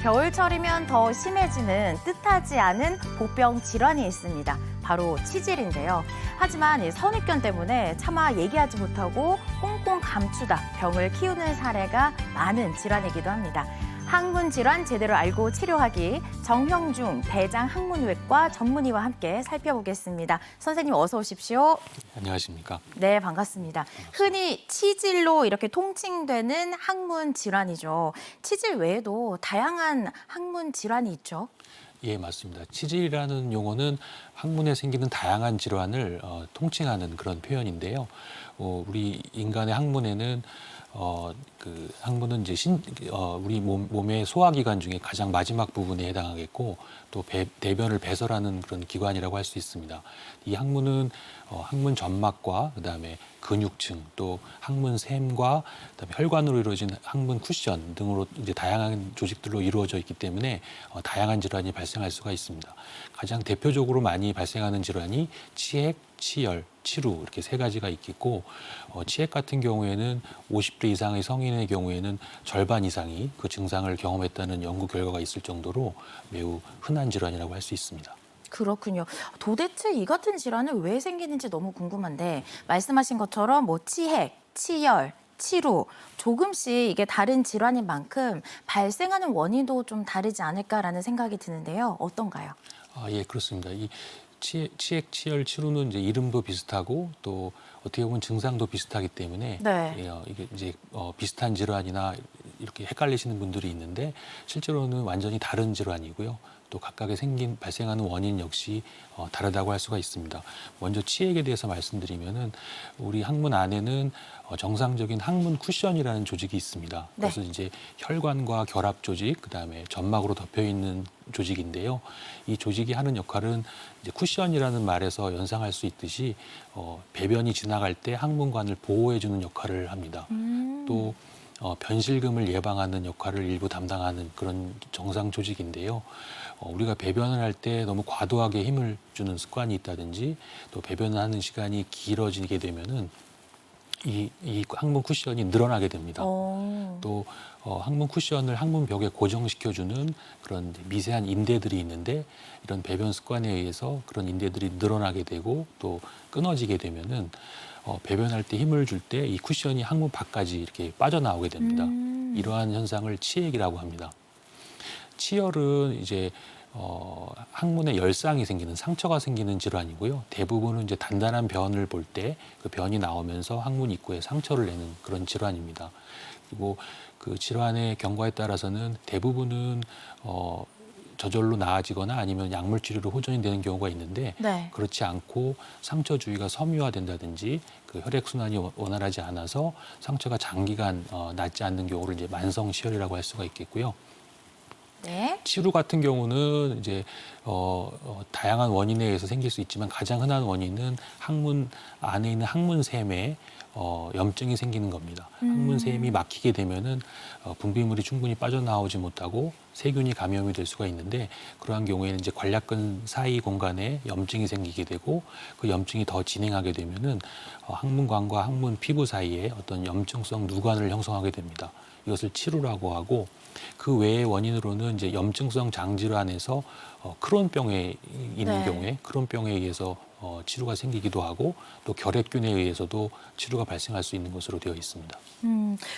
겨울철이면 더 심해지는 뜻하지 않은 보병 질환이 있습니다. 바로 치질인데요. 하지만 이 선입견 때문에 차마 얘기하지 못하고 꽁꽁 감추다 병을 키우는 사례가 많은 질환이기도 합니다. 항문 질환 제대로 알고 치료하기, 정형중 대장학문외과 전문의와 함께 살펴보겠습니다. 선생님 어서 오십시오. 안녕하십니까. 네, 반갑습니다. 흔히 치질로 이렇게 통칭되는 항문 질환이죠. 치질 외에도 다양한 항문 질환이 있죠. 예, 맞습니다. 치질이라는 용어는 항문에 생기는 다양한 질환을 통칭하는 그런 표현인데요. 우리 인간의 항문에는 그 항문은 이제 우리 몸의 소화기관 중에 가장 마지막 부분에 해당하겠고 또 대변을 배설하는 그런 기관이라고 할 수 있습니다. 이 항문은 항문 점막과 그다음에 근육층 또 항문 샘과 그다음에 혈관으로 이루어진 항문 쿠션 등으로 이제 다양한 조직들로 이루어져 있기 때문에 다양한 질환이 발생할 수가 있습니다. 가장 대표적으로 많이 발생하는 질환이 치핵, 치열, 치루 이렇게 세 가지가 있겠고 치핵 같은 경우에는 50대 이상의 성인의 경우에는 절반 이상이 그 증상을 경험했다는 연구 결과가 있을 정도로 매우 흔한 질환이라고 할 수 있습니다. 그렇군요. 도대체 이 같은 질환은 왜 생기는지 너무 궁금한데 말씀하신 것처럼 뭐 치핵, 치열, 치루 조금씩 이게 다른 질환인 만큼 발생하는 원인도 좀 다르지 않을까라는 생각이 드는데요. 어떤가요? 예, 그렇습니다. 이 치핵, 치열, 치루는 이제 이름도 비슷하고 또 어떻게 보면 증상도 비슷하기 때문에 네. 이게 이제 비슷한 질환이나 이렇게 헷갈리시는 분들이 있는데 실제로는 완전히 다른 질환이고요. 또 각각의 발생하는 원인 역시 다르다고 할 수가 있습니다. 먼저 치핵에 대해서 말씀드리면은 우리 항문 안에는 정상적인 항문 쿠션이라는 조직이 있습니다. 네. 그래서 이제 혈관과 결합 조직, 그다음에 점막으로 덮여 있는 조직인데요. 이 조직이 하는 역할은 이제 쿠션이라는 말에서 연상할 수 있듯이 배변이 지나갈 때 항문관을 보호해주는 역할을 합니다. 또 변실금을 예방하는 역할을 일부 담당하는 그런 정상 조직인데요. 우리가 배변을 할 때 너무 과도하게 힘을 주는 습관이 있다든지 또 배변을 하는 시간이 길어지게 되면은 이 항문 쿠션이 늘어나게 됩니다. 또 항문 쿠션을 항문 벽에 고정시켜주는 그런 미세한 인대들이 있는데 이런 배변 습관에 의해서 그런 인대들이 늘어나게 되고 또 끊어지게 되면은 배변할 때 힘을 줄 때 이 쿠션이 항문 밖까지 이렇게 빠져나오게 됩니다. 이러한 현상을 치핵이라고 합니다. 치열은 이제 항문에 열상이 생기는 상처가 생기는 질환이고요. 대부분은 이제 단단한 변을 볼 때 그 변이 나오면서 항문 입구에 상처를 내는 그런 질환입니다. 그리고 그 질환의 경과에 따라서는 대부분은 저절로 나아지거나 아니면 약물 치료로 호전이 되는 경우가 있는데 네. 그렇지 않고 상처 주위가 섬유화된다든지 그 혈액 순환이 원활하지 않아서 상처가 장기간 낫지 않는 경우를 이제 만성 치열이라고 할 수가 있겠고요. 네. 치루 같은 경우는 이제 다양한 원인에 의해서 생길 수 있지만 가장 흔한 원인은 항문 안에 있는 항문샘에 염증이 생기는 겁니다. 항문샘이 막히게 되면은 분비물이 충분히 빠져나오지 못하고 세균이 감염이 될 수가 있는데 그러한 경우에는 이제 관략근 사이 공간에 염증이 생기게 되고 그 염증이 더 진행하게 되면은 항문관과 항문 피부 사이에 어떤 염증성 누관을 형성하게 됩니다. 이것을 치루라고 하고 그 외의 원인으로는 이제 염증성 장질환에서 크론병에 있는 네. 경우에 크론병에 의해서 치루가 생기기도 하고 또 결핵균에 의해서도 치루가 발생할 수 있는 것으로 되어 있습니다.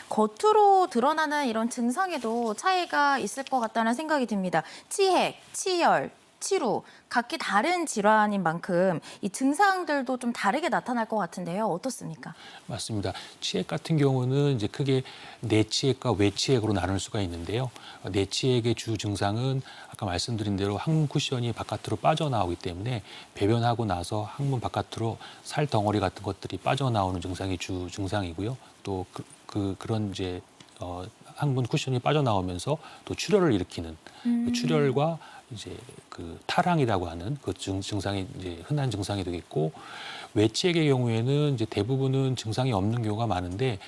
겉으로 드러나는 이런 증상에도 차이가 있을 것 같다는 생각이 듭니다. 치핵, 치열, 치루 각기 다른 질환인 만큼 이 증상들도 좀 다르게 나타날 것 같은데요. 어떻습니까? 맞습니다. 치핵 같은 경우는 이제 크게 내치핵과 외치핵으로 나눌 수가 있는데요. 내치핵의 주 증상은 아까 말씀드린 대로 항문 쿠션이 바깥으로 빠져나오기 때문에 배변하고 나서 항문 바깥으로 살 덩어리 같은 것들이 빠져나오는 증상이 주 증상이고요. 또 그런 이제 항문 쿠션이 빠져나오면서 또 출혈을 일으키는 그 출혈과 이제 그 탈항이라고 하는 그 증상이 이제 흔한 증상이 되겠고 외치핵의 경우에는 이제 대부분은 증상이 없는 경우가 많은데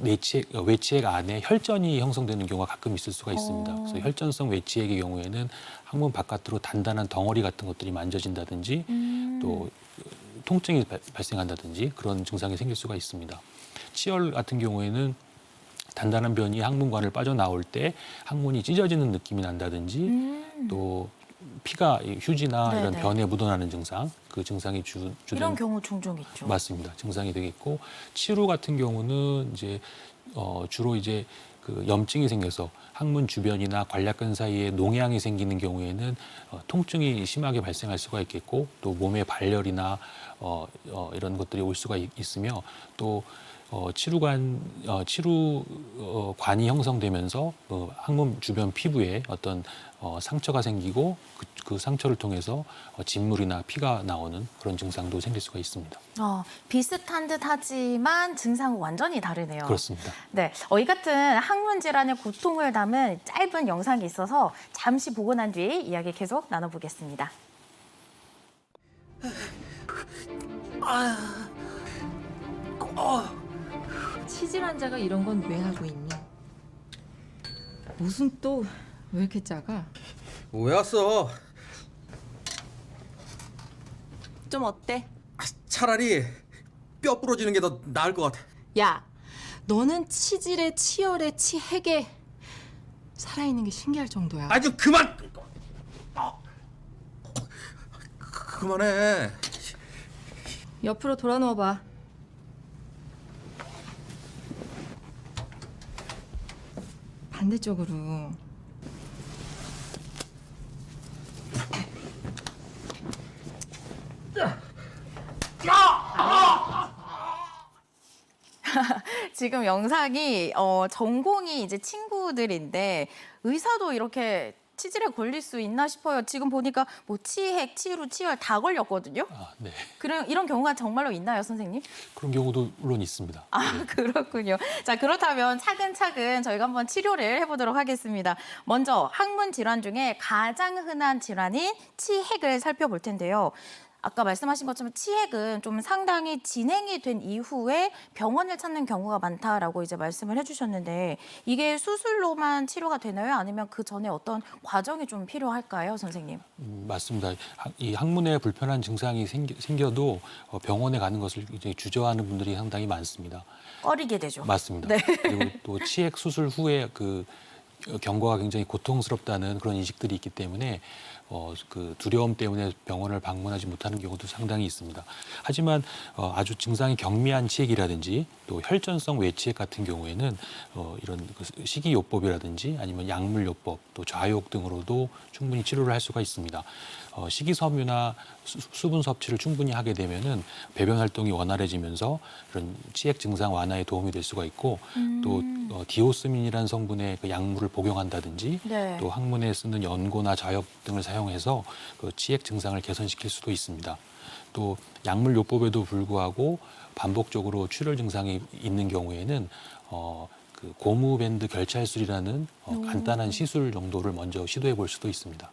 외치핵 안에 혈전이 형성되는 경우가 가끔 있을 수가 있습니다. 그래서 혈전성 외치핵의 경우에는 항문 바깥으로 단단한 덩어리 같은 것들이 만져진다든지 또 통증이 발생한다든지 그런 증상이 생길 수가 있습니다. 치열 같은 경우에는 단단한 변이 항문관을 빠져나올 때 항문이 찢어지는 느낌이 난다든지 또 피가 이 휴지나 이런 네네. 변에 묻어나는 증상, 그 증상이 주된 이런 경우 종종 있죠. 맞습니다. 증상이 되겠고 치루 같은 경우는 이제 주로 이제 그 염증이 생겨서 항문 주변이나 관략근 사이에 농양이 생기는 경우에는 통증이 심하게 발생할 수가 있겠고 또 몸에 발열이나 이런 것들이 올 수가 있으며 또 치루관이 형성되면서 항문 주변 피부에 어떤 상처가 생기고 그 상처를 통해서 진물이나 피가 나오는 그런 증상도 생길 수가 있습니다. 비슷한 듯 하지만 증상은 완전히 다르네요. 그렇습니다. 네, 이 같은 항문 질환의 고통을 담은 짧은 영상이 있어서 잠시 보고 난 뒤에 이야기 계속 나눠보겠습니다. 치질 환자가 이런 건 왜 하고 있니? 무슨 또 왜 이렇게 작아? 왜 왔어? 좀 어때? 차라리 뼈 부러지는 게 더 나을 것 같아. 야, 너는 치질에 치열에 치핵에 살아있는 게 신기할 정도야. 아 좀 그만. 그만해. 옆으로 돌아 누워봐. 반대쪽으로. 지금 영상이 전공이 이제 친구들인데 의사도 이렇게 치질에 걸릴 수 있나 싶어요. 지금 보니까 뭐 치핵, 치루, 치열 다 걸렸거든요. 네. 이런 경우가 정말로 있나요, 선생님? 그런 경우도 물론 있습니다. 그렇군요. 자, 그렇다면 차근차근 저희가 한번 치료를 해보도록 하겠습니다. 먼저 항문 질환 중에 가장 흔한 질환인 치핵을 살펴볼 텐데요. 아까 말씀하신 것처럼 치핵은 좀 상당히 진행이 된 이후에 병원을 찾는 경우가 많다라고 이제 말씀을 해주셨는데 이게 수술로만 치료가 되나요? 아니면 그 전에 어떤 과정이 좀 필요할까요, 선생님? 맞습니다. 이 항문에 불편한 증상이 생겨도 병원에 가는 것을 이제 주저하는 분들이 상당히 많습니다. 꺼리게 되죠. 맞습니다. 네. 그리고 또 치핵 수술 후에 그 경과가 굉장히 고통스럽다는 그런 인식들이 있기 때문에 그 두려움 때문에 병원을 방문하지 못하는 경우도 상당히 있습니다. 하지만 아주 증상이 경미한 치핵이라든지 또 혈전성 외치핵 같은 경우에는 이런 그 식이요법이라든지 아니면 약물요법 또 좌욕 등으로도 충분히 치료를 할 수가 있습니다. 식이섬유나 수분 섭취를 충분히 하게 되면은 배변 활동이 원활해지면서 이런 치핵 증상 완화에 도움이 될 수가 있고 또 디오스민이라는 성분의 그 약물을 복용한다든지 네. 또 항문에 쓰는 연고나 좌욕 등을 사용해서 그 치핵 증상을 개선시킬 수도 있습니다. 또 약물요법에도 불구하고 반복적으로 출혈 증상이 있는 경우에는 그 고무밴드 결찰술이라는 간단한 시술 정도를 먼저 시도해 볼 수도 있습니다.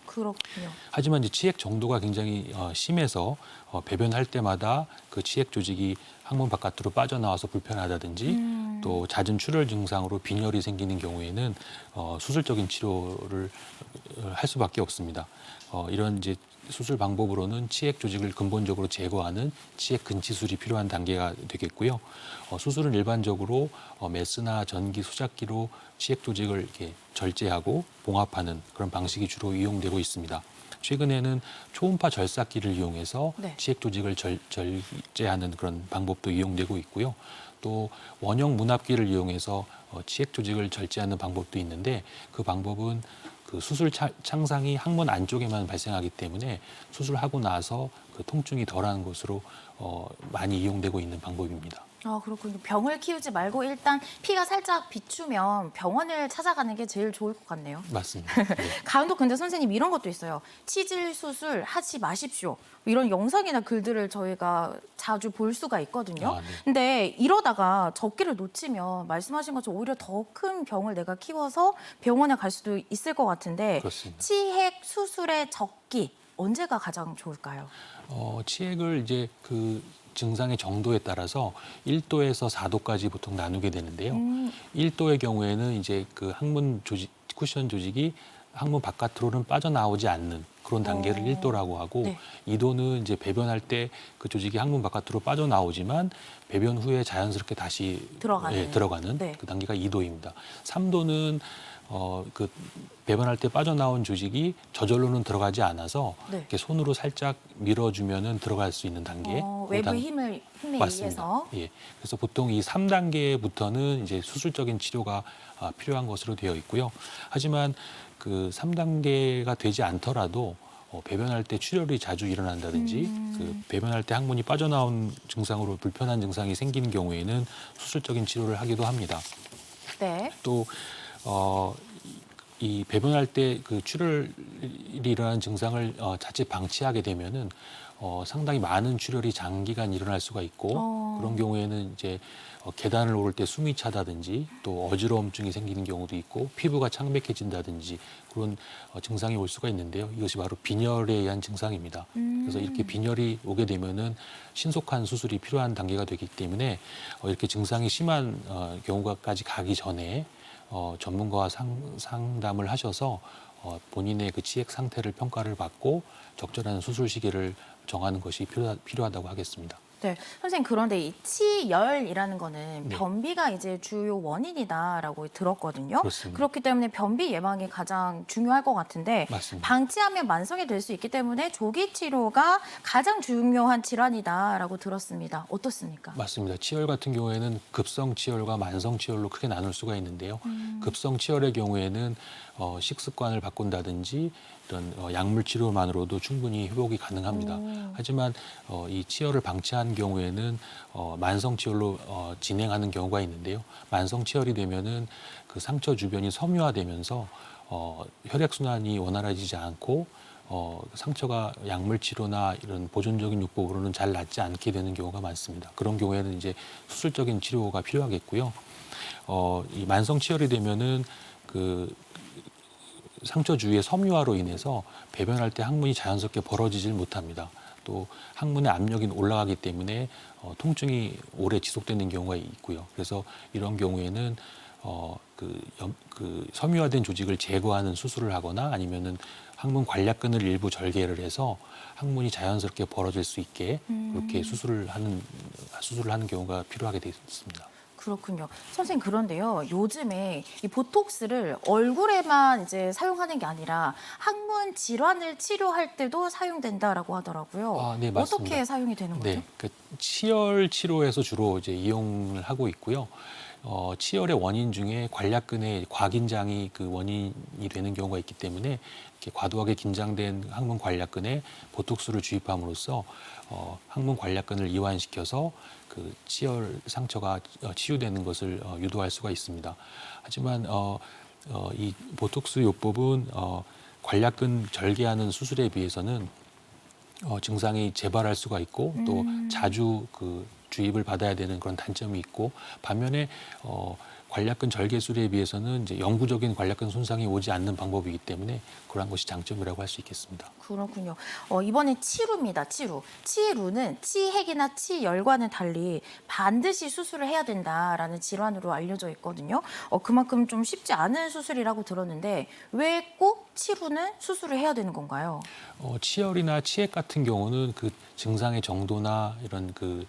그렇군요. 하지만 이제 치핵 정도가 굉장히 심해서 배변할 때마다 그 치핵 조직이 항문 바깥으로 빠져나와서 불편하다든지 또 잦은 출혈 증상으로 빈혈이 생기는 경우에는 수술적인 치료를 할 수밖에 없습니다. 이런 이제 수술 방법으로는 치핵 조직을 근본적으로 제거하는 치핵 근치술이 필요한 단계가 되겠고요. 수술은 일반적으로 메스나 전기 수작기로 치핵 조직을 이렇게 절제하고 봉합하는 그런 방식이 주로 이용되고 있습니다. 최근에는 초음파 절삭기를 이용해서 네. 치핵 조직을 절제하는 그런 방법도 이용되고 있고요. 또 원형 문합기를 이용해서 치핵 조직을 절제하는 방법도 있는데 그 방법은 그 수술 창상이 항문 안쪽에만 발생하기 때문에 수술하고 나서 그 통증이 덜한 것으로 많이 이용되고 있는 방법입니다. 그렇군요. 병을 키우지 말고 일단 피가 살짝 비추면 병원을 찾아가는 게 제일 좋을 것 같네요. 맞습니다. 네. 간혹 근데 선생님 이런 것도 있어요. 치질 수술 하지 마십시오. 이런 영상이나 글들을 저희가 자주 볼 수가 있거든요. 네. 근데 이러다가 적기를 놓치면 말씀하신 것처럼 오히려 더 큰 병을 내가 키워서 병원에 갈 수도 있을 것 같은데 그렇습니다. 치핵 수술의 적기 언제가 가장 좋을까요? 치핵을 이제 그 증상의 정도에 따라서 1도에서 4도까지 보통 나누게 되는데요. 1도의 경우에는 이제 그 항문 조직, 쿠션 조직이 항문 바깥으로는 빠져나오지 않는 그런 단계를 1도라고 하고 네. 2도는 이제 배변할 때 그 조직이 항문 바깥으로 빠져나오지만 배변 후에 자연스럽게 다시 들어가는 네. 그 단계가 2도입니다. 3도는 그 배변할 때 빠져나온 조직이 저절로는 들어가지 않아서 네. 이렇게 손으로 살짝 밀어주면은 들어갈 수 있는 단계. 외부 힘에 맞습니다. 의해서. 예. 그래서 보통 이 3단계부터는 이제 수술적인 치료가 필요한 것으로 되어 있고요. 하지만 그 3단계가 되지 않더라도 배변할 때 출혈이 자주 일어난다든지 그 배변할 때 항문이 빠져나온 증상으로 불편한 증상이 생기는 경우에는 수술적인 치료를 하기도 합니다. 네. 또 이 배변할 때 그 출혈이 일어나는 증상을 자칫 방치하게 되면은 상당히 많은 출혈이 장기간 일어날 수가 있고 그런 경우에는 이제 계단을 오를 때 숨이 차다든지 또 어지러움증이 생기는 경우도 있고 피부가 창백해진다든지 그런 증상이 올 수가 있는데요. 이것이 바로 빈혈에 의한 증상입니다. 그래서 이렇게 빈혈이 오게 되면은 신속한 수술이 필요한 단계가 되기 때문에 이렇게 증상이 심한 경우까지 가기 전에 전문가와 상담을 하셔서 본인의 그 치액 상태를 평가를 받고 적절한 수술 시기를 정하는 것이 필요하다고 하겠습니다. 네, 선생님 그런데 이 치열이라는 거는 네. 변비가 이제 주요 원인이다라고 들었거든요. 그렇습니다. 그렇기 때문에 변비 예방이 가장 중요할 것 같은데 맞습니다. 방치하면 만성이 될 수 있기 때문에 조기 치료가 가장 중요한 질환이다라고 들었습니다. 어떻습니까? 맞습니다. 치열 같은 경우에는 급성 치열과 만성 치열로 크게 나눌 수가 있는데요. 급성 치열의 경우에는 식습관을 바꾼다든지 이런 약물 치료만으로도 충분히 회복이 가능합니다. 하지만 이 치열을 방치한 경우에는 만성 치열로 진행하는 경우가 있는데요. 만성 치열이 되면은 그 상처 주변이 섬유화되면서 혈액 순환이 원활해지지 않고 상처가 약물 치료나 이런 보존적인 요법으로는 잘 낫지 않게 되는 경우가 많습니다. 그런 경우에는 이제 수술적인 치료가 필요하겠고요. 이 만성 치열이 되면은 그 상처 주위의 섬유화로 인해서 배변할 때 항문이 자연스럽게 벌어지질 못합니다. 또 항문의 압력이 올라가기 때문에 통증이 오래 지속되는 경우가 있고요. 그래서 이런 경우에는 그 섬유화된 조직을 제거하는 수술을 하거나 아니면은 항문 관략근을 일부 절개를 해서 항문이 자연스럽게 벌어질 수 있게 그렇게 수술을 하는 경우가 필요하게 되어 있습니다. 그렇군요. 선생님 그런데요. 요즘에 이 보톡스를 얼굴에만 이제 사용하는 게 아니라 항문 질환을 치료할 때도 사용된다라고 하더라고요. 네, 맞습니다. 어떻게 사용이 되는 거죠? 네, 그 치열 치료에서 주로 이제 이용을 하고 있고요. 치열의 원인 중에 관략근의 과긴장이 그 원인이 되는 경우가 있기 때문에 이렇게 과도하게 긴장된 항문 관략근에 보톡스를 주입함으로써 항문 관략근을 이완시켜서 그 치열 상처가 치유되는 것을 유도할 수가 있습니다. 하지만 이 보톡스 요법은 관략근 절개하는 수술에 비해서는 증상이 재발할 수가 있고 또 자주 그 주입을 받아야 되는 그런 단점이 있고 반면에 관략근 절개술에 비해서는 이제 영구적인 관략근 손상이 오지 않는 방법이기 때문에 그러한 것이 장점이라고 할 수 있겠습니다. 그렇군요. 이번에 치루입니다. 치루. 치루는 치핵이나 치열과는 달리 반드시 수술을 해야 된다라는 질환으로 알려져 있거든요. 그만큼 좀 쉽지 않은 수술이라고 들었는데 왜 꼭 치루는 수술을 해야 되는 건가요? 치열이나 치핵 같은 경우는 그 증상의 정도나 이런 그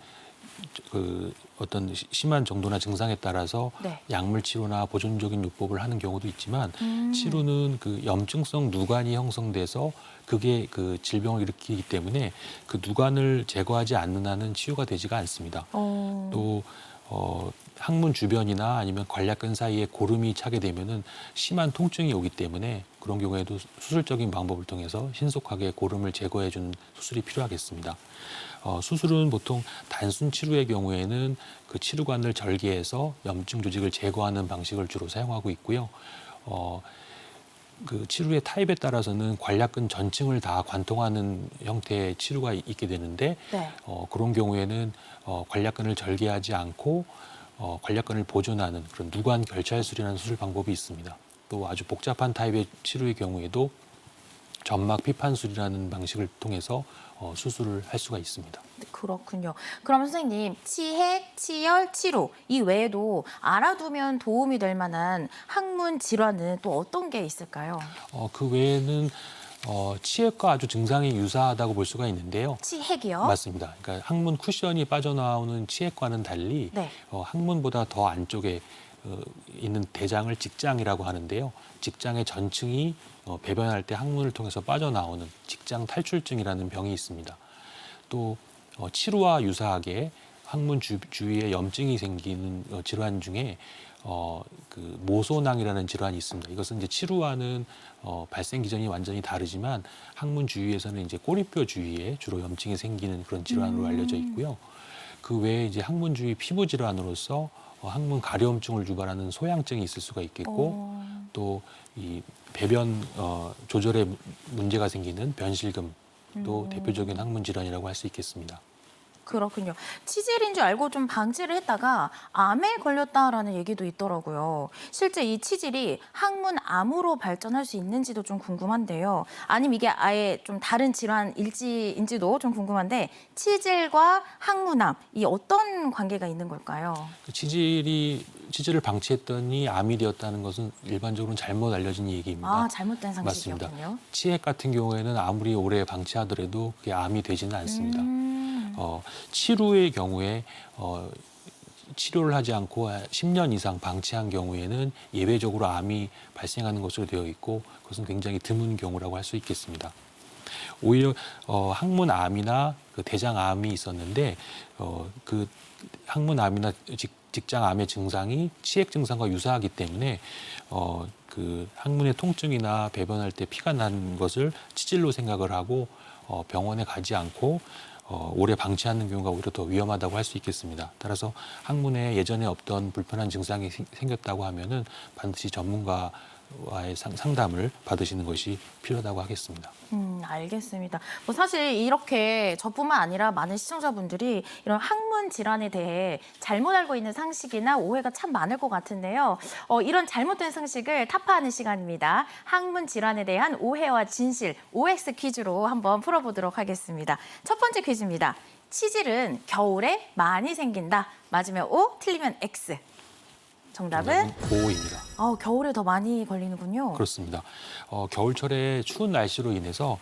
어떤 심한 정도나 증상에 따라서 네. 약물 치료나 보존적인 요법을 하는 경우도 있지만 치료는 그 염증성 누관이 형성돼서 그게 그 질병을 일으키기 때문에 그 누관을 제거하지 않는 한은 치유가 되지가 않습니다. 또 항문 주변이나 아니면 관략근 사이에 고름이 차게 되면은 심한 통증이 오기 때문에 그런 경우에도 수술적인 방법을 통해서 신속하게 고름을 제거해 주는 수술이 필요하겠습니다. 수술은 보통 단순 치료의 경우에는 그 치루관을 절개해서 염증 조직을 제거하는 방식을 주로 사용하고 있고요. 그 치루의 타입에 따라서는 관략근 전층을 다 관통하는 형태의 치루가 있게 되는데 네. 그런 경우에는 관략근을 절개하지 않고 관략근을 보존하는 그런 누관 결찰술이라는 수술 방법이 있습니다. 또 아주 복잡한 타입의 치료의 경우에도 점막 피판술이라는 방식을 통해서 수술을 할 수가 있습니다. 그렇군요. 그럼 선생님, 치핵, 치열, 치루 이 외에도 알아두면 도움이 될 만한 항문 질환은 또 어떤 게 있을까요? 그 외에는 치핵과 아주 증상이 유사하다고 볼 수가 있는데요. 치핵이요? 맞습니다. 그러니까 항문 쿠션이 빠져나오는 치핵과는 달리 네. 항문보다 더 안쪽에 있는 대장을 직장이라고 하는데요. 직장의 전층이 배변할 때 항문을 통해서 빠져나오는 직장 탈출증이라는 병이 있습니다. 또 치루와 유사하게 항문 주위에 염증이 생기는 질환 중에 그 모소낭이라는 질환이 있습니다. 이것은 이제 치루와는 발생 기전이 완전히 다르지만 항문 주위에서는 이제 꼬리뼈 주위에 주로 염증이 생기는 그런 질환으로 알려져 있고요. 그 외에 이제 항문 주위 피부 질환으로서 항문 가려움증을 유발하는 소양증이 있을 수가 있겠고 또 이 배변 조절에 문제가 생기는 변실금도 대표적인 항문 질환이라고 할 수 있겠습니다. 그렇군요. 치질인 줄 알고 좀 방치를 했다가 암에 걸렸다라는 얘기도 있더라고요. 실제 이 치질이 항문암으로 발전할 수 있는지도 좀 궁금한데요. 아니면 이게 아예 좀 다른 질환인지도 좀 궁금한데 치질과 항문암, 이 어떤 관계가 있는 걸까요? 그 치질을 방치했더니 암이 되었다는 것은 일반적으로는 잘못 알려진 얘기입니다. 아, 잘못된 상식이었군요. 맞습니다. 치핵 같은 경우에는 아무리 오래 방치하더라도 그게 암이 되지는 않습니다. 치루의 경우에 치료를 하지 않고 10년 이상 방치한 경우에는 예외적으로 암이 발생하는 것으로 되어 있고 그것은 굉장히 드문 경우라고 할 수 있겠습니다. 오히려 항문암이나 그 대장암이 있었는데 그 항문암이나 직장암의 증상이 치핵 증상과 유사하기 때문에 그 항문의 통증이나 배변할 때 피가 난 것을 치질로 생각을 하고 병원에 가지 않고 오래 방치하는 경우가 오히려 더 위험하다고 할 수 있겠습니다. 따라서 항문에 예전에 없던 불편한 증상이 생겼다고 하면은 반드시 전문가와의 상담을 받으시는 것이 필요하다고 하겠습니다. 알겠습니다. 뭐 사실 이렇게 저뿐만 아니라 많은 시청자분들이 이런 항문 질환에 대해 잘못 알고 있는 상식이나 오해가 참 많을 것 같은데요. 이런 잘못된 상식을 타파하는 시간입니다. 항문 질환에 대한 오해와 진실, OX 퀴즈로 한번 풀어보도록 하겠습니다. 첫 번째 퀴즈입니다. 치질은 겨울에 많이 생긴다. 맞으면 O, 틀리면 X. 정답은? O입니다. 겨울에 더 많이 걸리는군요. 그렇습니다. 겨울철에 추운 날씨로 인해서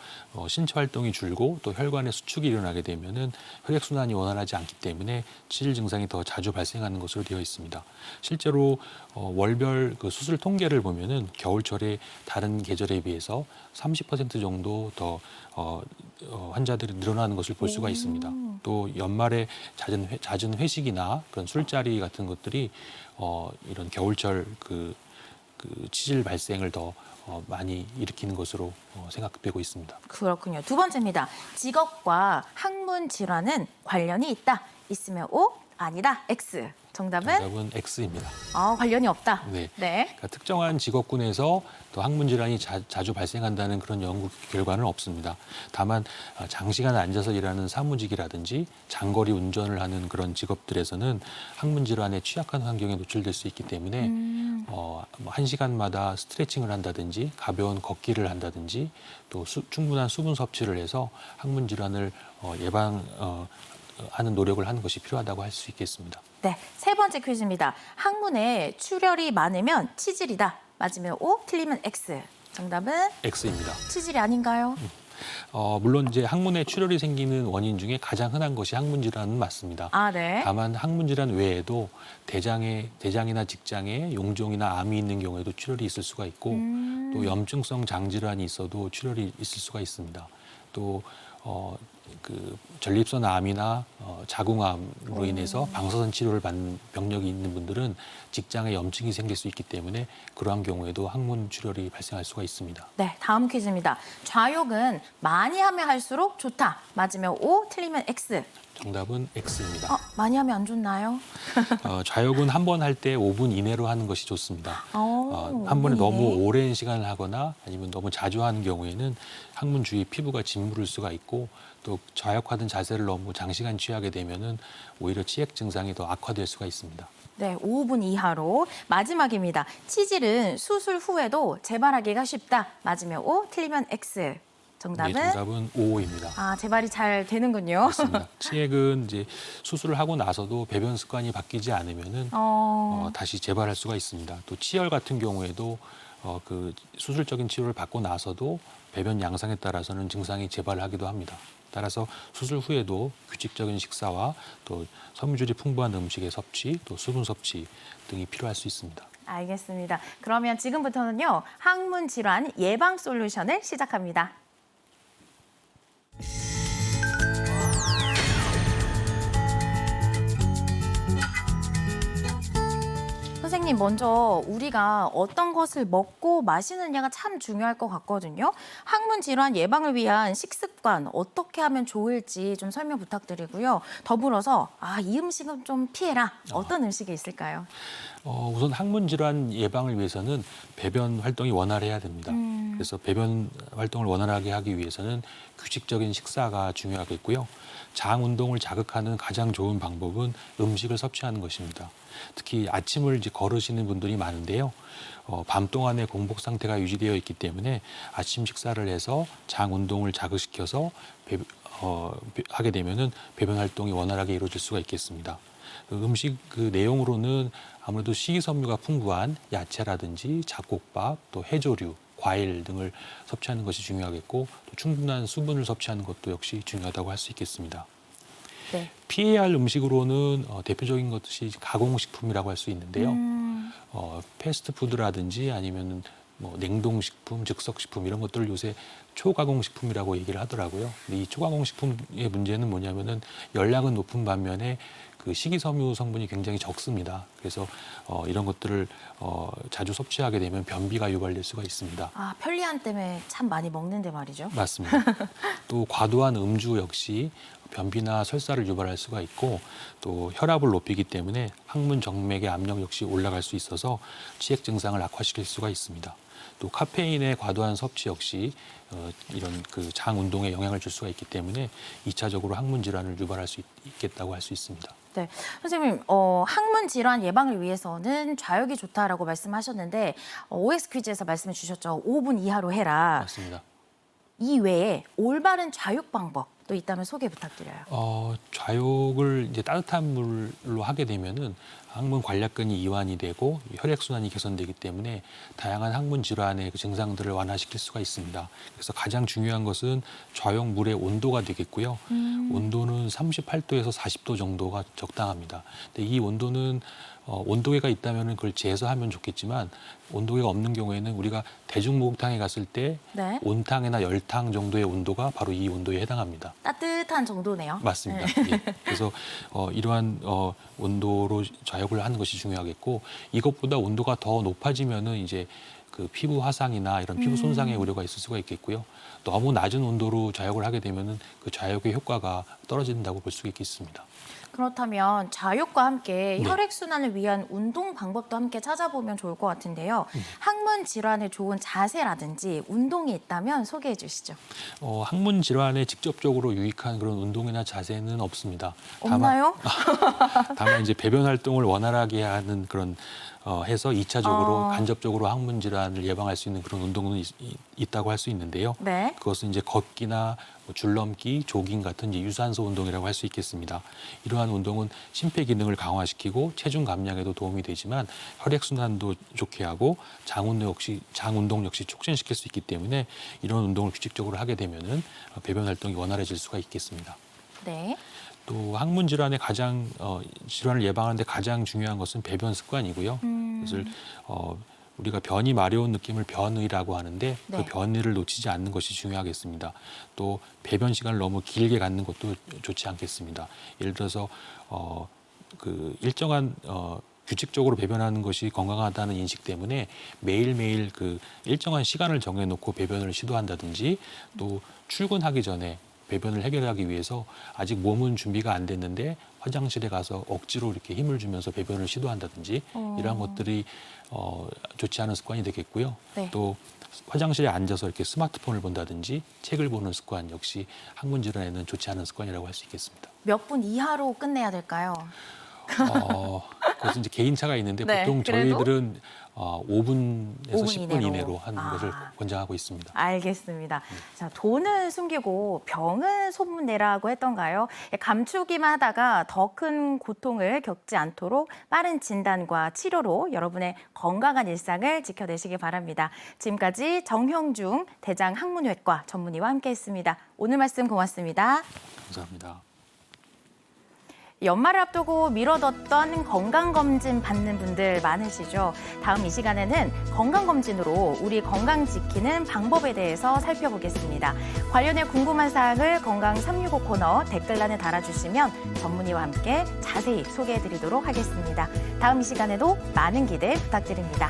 신체 활동이 줄고 또 혈관의 수축이 일어나게 되면은 혈액 순환이 원활하지 않기 때문에 치질 증상이 더 자주 발생하는 것으로 되어 있습니다. 실제로 월별 그 수술 통계를 보면은 겨울철에 다른 계절에 비해서 30% 정도 더 환자들이 늘어나는 것을 볼 수가 있습니다. 또 연말에 잦은 회식이나 그런 술자리 같은 것들이 이런 겨울철 그 치질 발생을 더 많이 일으키는 것으로 생각되고 있습니다. 그렇군요. 두 번째입니다. 직업과 항문 질환은 관련이 있다. 있으면 O, 아니다. X. 정답은 X입니다. 관련이 없다. 네. 네. 그러니까 특정한 직업군에서 또 항문 질환이 자주 발생한다는 그런 연구 결과는 없습니다. 다만 장시간 앉아서 일하는 사무직이라든지 장거리 운전을 하는 그런 직업들에서는 항문 질환에 취약한 환경에 노출될 수 있기 때문에 뭐 1시간마다 스트레칭을 한다든지 가벼운 걷기를 한다든지 또 충분한 수분 섭취를 해서 항문 질환을 예방하는 노력을 하는 것이 필요하다고 할 수 있겠습니다. 네. 세 번째 퀴즈입니다. 항문에 출혈이 많으면 치질이다. 맞으면 O, 틀리면 X. 정답은 X입니다. 치질이 아닌가요? 물론 이제 항문에 출혈이 생기는 원인 중에 가장 흔한 것이 항문 질환은 맞습니다. 네. 다만 항문 질환 외에도 대장이나 직장에 용종이나 암이 있는 경우에도 출혈이 있을 수가 있고 또 염증성 장질환이 있어도 출혈이 있을 수가 있습니다. 또 그 전립선 암이나 자궁암으로 인해서 방사선 치료를 받는 병력이 있는 분들은 직장에 염증이 생길 수 있기 때문에 그러한 경우에도 항문 출혈이 발생할 수가 있습니다. 네, 다음 퀴즈입니다. 좌욕은 많이 하면 할수록 좋다. 맞으면 O, 틀리면 X. 정답은 X입니다. 많이 하면 안 좋나요? 좌욕은 한 번 할 때 5분 이내로 하는 것이 좋습니다. 한 번에 5분 너무 이내. 오랜 시간을 하거나 아니면 너무 자주 하는 경우에는 항문 주위 피부가 짓무를 수가 있고 또 좌욕하던 자세를 너무 장시간 취하게 되면은 오히려 치핵 증상이 더 악화될 수가 있습니다. 네, 5분 이하로. 마지막입니다. 치질은 수술 후에도 재발하기가 쉽다. 맞으면 O, 틀리면 X. 정답은? 네, 정답은 O입니다. 재발이 잘 되는군요. 맞습니다. 치핵은 이제 수술을 하고 나서도 배변 습관이 바뀌지 않으면은 다시 재발할 수가 있습니다. 또 치열 같은 경우에도 그 수술적인 치료를 받고 나서도 배변 양상에 따라서는 증상이 재발하기도 합니다. 따라서 수술 후에도 규칙적인 식사와 또 섬유질이 풍부한 음식의 섭취, 또 수분 섭취 등이 필요할 수 있습니다. 알겠습니다. 그러면 지금부터는요, 항문 질환 예방 솔루션을 시작합니다. 선생님, 먼저 우리가 어떤 것을 먹고 마시느냐가 참 중요할 것 같거든요. 항문 질환 예방을 위한 식습관 어떻게 하면 좋을지 좀 설명 부탁드리고요. 더불어서 이 음식은 좀 피해라. 어떤 음식이 있을까요? 우선 항문 질환 예방을 위해서는 배변 활동이 원활해야 됩니다. 그래서 배변 활동을 원활하게 하기 위해서는 규칙적인 식사가 중요하겠고요. 장 운동을 자극하는 가장 좋은 방법은 음식을 섭취하는 것입니다. 특히 아침을 이제 거르시는 분들이 많은데요. 밤 동안에 공복 상태가 유지되어 있기 때문에 아침 식사를 해서 장 운동을 자극시켜서 하게 되면은 배변 활동이 원활하게 이루어질 수가 있겠습니다. 음식 그 내용으로는 아무래도 식이섬유가 풍부한 야채라든지 잡곡밥, 또 해조류, 과일 등을 섭취하는 것이 중요하겠고 또 충분한 수분을 섭취하는 것도 역시 중요하다고 할 수 있겠습니다. 네. 피해야 할 음식으로는 대표적인 것이 가공식품이라고 할 수 있는데요. 패스트푸드라든지 아니면 뭐 냉동식품, 즉석식품 이런 것들을 요새 초가공식품이라고 얘기를 하더라고요. 근데 이 초가공식품의 문제는 뭐냐면은 열량은 높은 반면에 그 식이섬유 성분이 굉장히 적습니다. 그래서 이런 것들을 자주 섭취하게 되면 변비가 유발될 수가 있습니다. 편리함 때문에 참 많이 먹는데 말이죠. 맞습니다. 또 과도한 음주 역시 변비나 설사를 유발할 수가 있고 또 혈압을 높이기 때문에 항문 정맥의 압력 역시 올라갈 수 있어서 치액 증상을 악화시킬 수가 있습니다. 또 카페인의 과도한 섭취 역시 이런 그 장 운동에 영향을 줄 수가 있기 때문에 2차적으로 항문 질환을 유발할 수 있겠다고 할 수 있습니다. 네, 선생님, 항문 질환 예방을 위해서는 좌욕이 좋다라고 말씀하셨는데 OX 퀴즈에서 말씀해 주셨죠. 5분 이하로 해라. 맞습니다. 이 외에 올바른 좌욕 방법 또 있다면 소개 부탁드려요. 좌욕을 이제 따뜻한 물로 하게 되면은 항문 관략근이 이완이 되고 혈액 순환이 개선되기 때문에 다양한 항문 질환의 그 증상들을 완화시킬 수가 있습니다. 그래서 가장 중요한 것은 좌욕 물의 온도가 되겠고요. 온도는 38도에서 40도 정도가 적당합니다. 근데 이 온도는 온도계가 있다면 그걸 재서 하면 좋겠지만 온도계가 없는 경우에는 우리가 대중목욕탕에 갔을 때 네. 온탕이나 열탕 정도의 온도가 바로 이 온도에 해당합니다. 따뜻한 정도네요. 맞습니다. 네. 예. 그래서 이러한 온도로 좌욕을 하는 것이 중요하겠고 이것보다 온도가 더 높아지면은 이제 그 피부 화상이나 이런 피부 손상의 우려가 있을 수가 있겠고요. 너무 낮은 온도로 좌욕을 하게 되면은 그 좌욕의 효과가 떨어진다고 볼 수 있겠습니다. 그렇다면 좌욕과 함께 네. 혈액 순환을 위한 운동 방법도 함께 찾아보면 좋을 것 같은데요. 항문 질환에 좋은 자세라든지 운동이 있다면 소개해 주시죠. 항문 질환에 직접적으로 유익한 그런 운동이나 자세는 없습니다. 없나요? 다만 이제 배변 활동을 원활하게 하는 그런 해서 2차적으로 간접적으로 항문 질환을 예방할 수 있는 그런 운동은 있다고 할 수 있는데요. 네. 그것은 이제 걷기나 뭐 줄넘기, 조깅 같은 이제 유산소 운동이라고 할 수 있겠습니다. 이러한 운동은 심폐 기능을 강화시키고 체중 감량에도 도움이 되지만 혈액 순환도 좋게 하고 장 운동 역시 촉진시킬 수 있기 때문에 이런 운동을 규칙적으로 하게 되면은 배변 활동이 원활해질 수가 있겠습니다. 네. 또 항문 질환의 질환을 예방하는데 가장 중요한 것은 배변 습관이고요. 그래서 우리가 변이 마려운 느낌을 변의라고 하는데 네. 그 변의를 놓치지 않는 것이 중요하겠습니다. 또 배변 시간을 너무 길게 갖는 것도 좋지 않겠습니다. 예를 들어서 그 일정한 규칙적으로 배변하는 것이 건강하다는 인식 때문에 매일매일 그 일정한 시간을 정해놓고 배변을 시도한다든지 또 출근하기 전에 배변을 해결하기 위해서 아직 몸은 준비가 안 됐는데 화장실에 가서 억지로 이렇게 힘을 주면서 배변을 시도한다든지 이러한 것들이 좋지 않은 습관이 되겠고요. 네. 또 화장실에 앉아서 이렇게 스마트폰을 본다든지 책을 보는 습관 역시 항문 질환에는 좋지 않은 습관이라고 할 수 있겠습니다. 몇 분 이하로 끝내야 될까요? 그것은 이제 개인차가 있는데 네, 보통 그래도? 저희들은 5분에서 5분 10분 이내로. 이내로 하는 아. 것을 권장하고 있습니다. 알겠습니다. 자, 돈은 숨기고 병은 소문내라고 했던가요? 감추기만 하다가 더 큰 고통을 겪지 않도록 빠른 진단과 치료로 여러분의 건강한 일상을 지켜내시기 바랍니다. 지금까지 정형중 대장학문외과 전문의와 함께했습니다. 오늘 말씀 고맙습니다. 감사합니다. 연말을 앞두고 미뤄뒀던 건강검진 받는 분들 많으시죠? 다음 이 시간에는 건강검진으로 우리 건강 지키는 방법에 대해서 살펴보겠습니다. 관련해 궁금한 사항을 건강 365 코너 댓글란에 달아주시면 전문의와 함께 자세히 소개해드리도록 하겠습니다. 다음 이 시간에도 많은 기대 부탁드립니다.